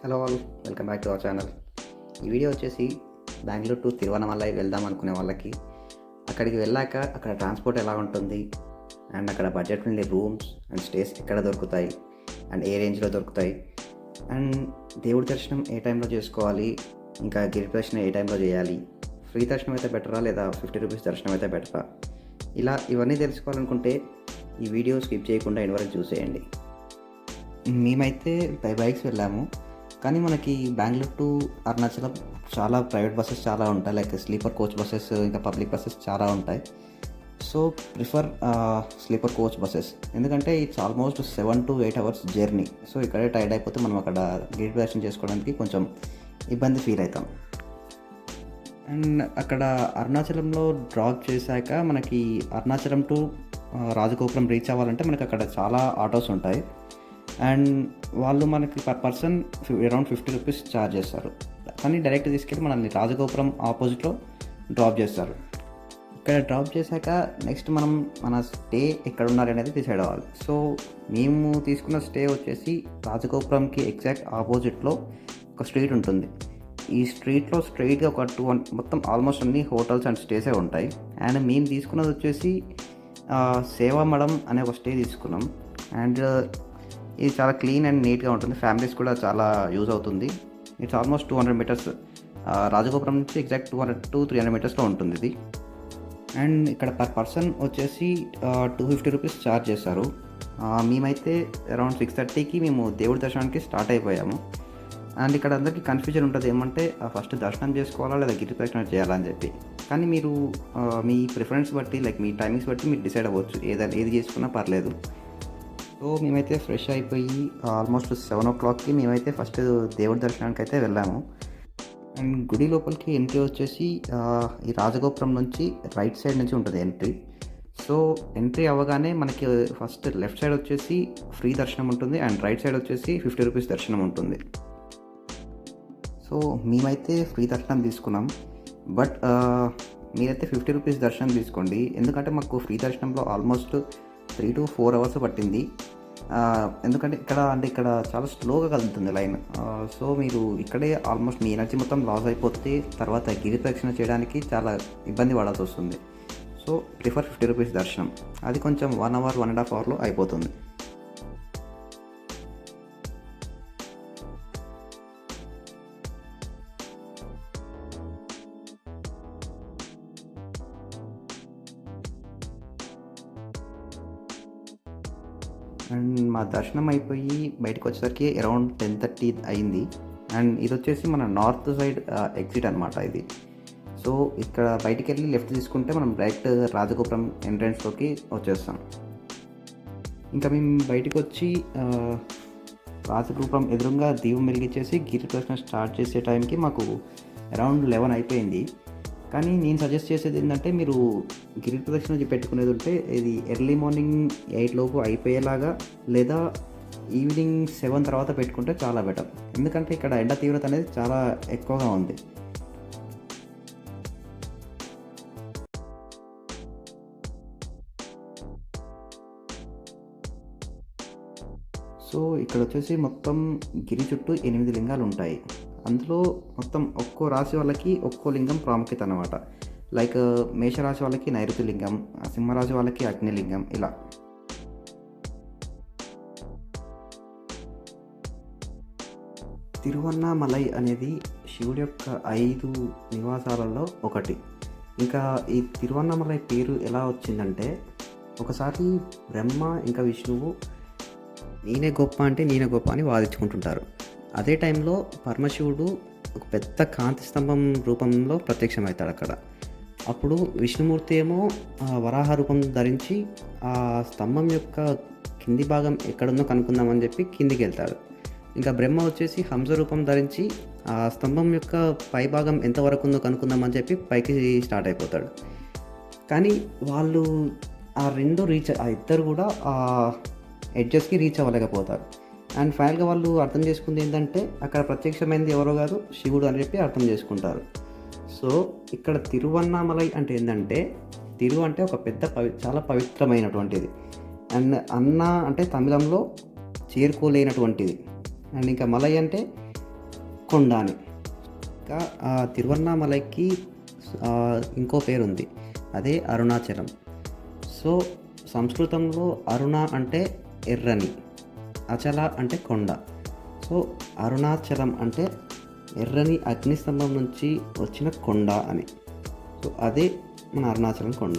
Hello all, welcome back to our channel. ఈ video వచ్చేసి Bengaluru to Tiruvannamalai వెళ్దాం అనుకునే వాళ్ళకి, అక్కడికి వెళ్ళాక అక్కడ ట్రాన్స్పోర్ట్ ఎలా ఉంటుంది, అండ్ అక్కడ budget friendly rooms and stays ఎక్కడ దొరుకుతాయి, అండ్ ఏ రేంజ్లో దొరుకుతాయి, అండ్ దేవుడి దర్శనం ఏ టైంలో చేసుకోవాలి, ఇంకా గిరి దర్శనం ఏ టైంలో చేయాలి, ఫ్రీ దర్శనం అయితే బెటరా లేదా 50 రూపీస్ దర్శనం అయితే బెటరా, ఇవన్నీ తెలుసుకోవాలనుకుంటే ఈ వీడియో స్కిప్ చేయకుండా ఎండ్ వరకు చూసేయండి. మేమైతే బైక్స్ వెళ్ళాము, కానీ మనకి బెంగళూరు టు అరుణాచలం చాలా ప్రైవేట్ బస్సెస్ చాలా ఉంటాయి, లైక్ స్లీపర్ కోచ్ బస్సెస్, ఇంకా పబ్లిక్ బస్సెస్ చాలా ఉంటాయి. So prefer sleeper coach buses, ఎందుకంటే it's almost 7 to 8 hours journey. సో ఇక్కడే టైర్డ్ అయిపోతే మనం అక్కడ గేట్ దర్శనం చేసుకోవడానికి కొంచెం ఇబ్బంది ఫీల్ అవుతాం. అండ్ అక్కడ అరుణాచలంలో డ్రాప్ చేశాక మనకి అరుణాచలం టు రాజగోపురం రీచ్ అవ్వాలంటే మనకి అక్కడ చాలా ఆటోస్ ఉంటాయి, అండ్ వాళ్ళు మనకి per person around 50 rupees charge చేస్తారు. కానీ డైరెక్ట్ తీసుకెళ్ళి మనల్ని రాజగోపురం ఆపోజిట్లో డ్రాప్ చేస్తారు. ఇక్కడ డ్రాప్ చేశాక నెక్స్ట్ మనం మన స్టే ఎక్కడ ఉండాలి అనేది డిసైడ్ అవ్వాలి. సో మేము తీసుకున్న స్టే వచ్చేసి రాజగోపురంకి ఎగ్జాక్ట్ ఆపోజిట్లో ఒక స్ట్రీట్ ఉంటుంది. ఈ స్ట్రీట్లో స్ట్రైట్గా ఒక 2 మొత్తం ఆల్మోస్ట్ అన్ని హోటల్స్ అండ్ స్టేసే ఉంటాయి. అండ్ మేము తీసుకున్నది వచ్చేసి సేవామడం అనే ఒక స్టే తీసుకున్నాం. అండ్ ఇది చాలా క్లీన్ అండ్ నీట్గా ఉంటుంది, ఫ్యామిలీస్ కూడా చాలా యూజ్ అవుతుంది. ఇట్స్ ఆల్మోస్ట్ 200 మీటర్స్ రాజగోపురం నుంచి ఎగ్జాక్ట్ 200 to 300 మీటర్స్లో ఉంటుంది ఇది. అండ్ ఇక్కడ పర్ పర్సన్ వచ్చేసి 250 రూపీస్ ఛార్జ్ చేస్తారు. మేమైతే అరౌండ్ 6:30కి మేము దేవుడి దర్శనానికి స్టార్ట్ అయిపోయాము. అండ్ ఇక్కడ అందరికీ కన్ఫ్యూజన్ ఉంటుంది, ఏమంటే ఫస్ట్ దర్శనం చేసుకోవాలా లేదా గిరి ప్రదక్షిణ చేయాలా అని చెప్పి. కానీ మీరు మీ ప్రిఫరెన్స్ బట్టి, లైక్ మీ టైమింగ్స్ బట్టి మీరు డిసైడ్ అవ్వచ్చు, ఏది చేసుకున్నా పర్లేదు. సో మేమైతే ఫ్రెష్ అయిపోయి ఆల్మోస్ట్ 7 o'clockకి మేమైతే ఫస్ట్ దేవుడి దర్శనానికి అయితే వెళ్ళాము. అండ్ గుడి లోపలికి ఎంట్రీ వచ్చేసి ఈ రాజగోపురం నుంచి రైట్ సైడ్ నుంచి ఉంటుంది ఎంట్రీ. సో ఎంట్రీ అవ్వగానే మనకి ఫస్ట్ లెఫ్ట్ సైడ్ వచ్చేసి ఫ్రీ దర్శనం ఉంటుంది, అండ్ రైట్ సైడ్ వచ్చేసి 50 రూపీస్ దర్శనం ఉంటుంది. సో మేమైతే ఫ్రీ దర్శనం తీసుకున్నాం, బట్ మీరైతే 50 రూపీస్ దర్శనం తీసుకోండి, ఎందుకంటే మాకు ఫ్రీ దర్శనంలో ఆల్మోస్ట్ 3 to 4 hours పట్టింది. ఎందుకంటే ఇక్కడ చాలా స్లోగా కదులుతుంది లైన్. సో మీరు ఇక్కడే ఆల్మోస్ట్ మీ ఎనర్జీ మొత్తం లాస్ అయిపోతే తర్వాత గిరి ప్రదక్షిణ చేయడానికి చాలా ఇబ్బంది పడాల్సి వస్తుంది. సో ప్రిఫర్ 50 రూపీస్ దర్శనం, అది కొంచెం 1 hour 1.5 hourలో అయిపోతుంది. అండ్ మా దర్శనం అయిపోయి బయటకు వచ్చేసరికి అరౌండ్ 10:30 అయింది. అండ్ ఇది వచ్చేసి మన నార్త్ సైడ్ ఎగ్జిట్ అనమాట ఇది. సో ఇక్కడ బయటికి వెళ్ళి లెఫ్ట్ తీసుకుంటే మనం డైరెక్ట్ రాజగోపురం ఎంట్రన్స్లోకి వచ్చేస్తాం. ఇంకా మేము బయటకు వచ్చి రాజగోపురం ఎదురుగా దీపం వెలిగించేసి గిరి ప్రదక్షిణ స్టార్ట్ చేసే టైంకి మాకు అరౌండ్ 11 అయిపోయింది. కానీ నేను సజెస్ట్ చేసేది ఏంటంటే, మీరు గిరి ప్రదక్షిణ పెట్టుకునేది ఉంటే ఇది ఎర్లీ మార్నింగ్ 8 లోపు అయిపోయేలాగా, లేదా ఈవినింగ్ 7 తర్వాత పెట్టుకుంటే చాలా బెటర్, ఎందుకంటే ఇక్కడ ఎండ తీవ్రత అనేది చాలా ఎక్కువగా ఉంది. సో ఇక్కడ వచ్చేసి మొత్తం గిరి చుట్టూ 8 లింగాలు ఉంటాయి. అందులో మొత్తం ఒక్కో రాశి వాళ్ళకి ఒక్కో లింగం ప్రాముఖ్యత అన్నమాట. లైక్ మేషరాశి వాళ్ళకి నైరుతి లింగం, సింహరాశి వాళ్ళకి అగ్నిలింగం, ఇలా. తిరువన్నామలై అనేది శివుడి యొక్క 5 నివాసాలలో ఒకటి. ఇంకా ఈ తిరువన్నామలై పేరు ఎలా వచ్చిందంటే, ఒకసారి బ్రహ్మ ఇంకా విష్ణువు నేనే గొప్ప అంటే నేనే గొప్ప అని వాదించుకుంటుంటారు. అదే టైంలో పరమశివుడు ఒక పెద్ద కాంతి స్తంభం రూపంలో ప్రత్యక్షమవుతాడు అక్కడ. అప్పుడు విష్ణుమూర్తి ఏమో వరాహ రూపం ధరించి ఆ స్తంభం యొక్క కింది భాగం ఎక్కడుందో కనుక్కుందామని చెప్పి కిందికి వెళ్తాడు. ఇంకా బ్రహ్మ వచ్చేసి హంస రూపం ధరించి ఆ స్తంభం యొక్క పై భాగం ఎంతవరకు ఉందో కనుక్కుందామని చెప్పి పైకి స్టార్ట్ అయిపోతాడు. కానీ వాళ్ళు ఆ ఇద్దరు కూడా ఆ ఎడ్జెస్కి రీచ్ అవ్వలేకపోతారు. అండ్ ఫైనల్గా వాళ్ళు అర్థం చేసుకుంది ఏంటంటే, అక్కడ ప్రత్యక్షమైనది ఎవరో కాదు శివుడు అని చెప్పి అర్థం చేసుకుంటారు. సో ఇక్కడ తిరువన్నామలై అంటే ఏంటంటే, తిరు అంటే ఒక పెద్ద చాలా పవిత్రమైనటువంటిది, అండ్ అన్న అంటే తమిళంలో చేరుకోలేనటువంటిది, అండ్ ఇంకా మలై అంటే కొండ అని. ఇంకా తిరువన్నామలైకి ఇంకో పేరు ఉంది, అదే అరుణాచలం. సో సంస్కృతంలో అరుణ అంటే ఎర్రని, అచల అంటే కొండ. సో అరుణాచలం అంటే ఎర్రని అగ్నిస్తంభం నుంచి వచ్చిన కొండ అని. సో అదే మన అరుణాచలం కొండ.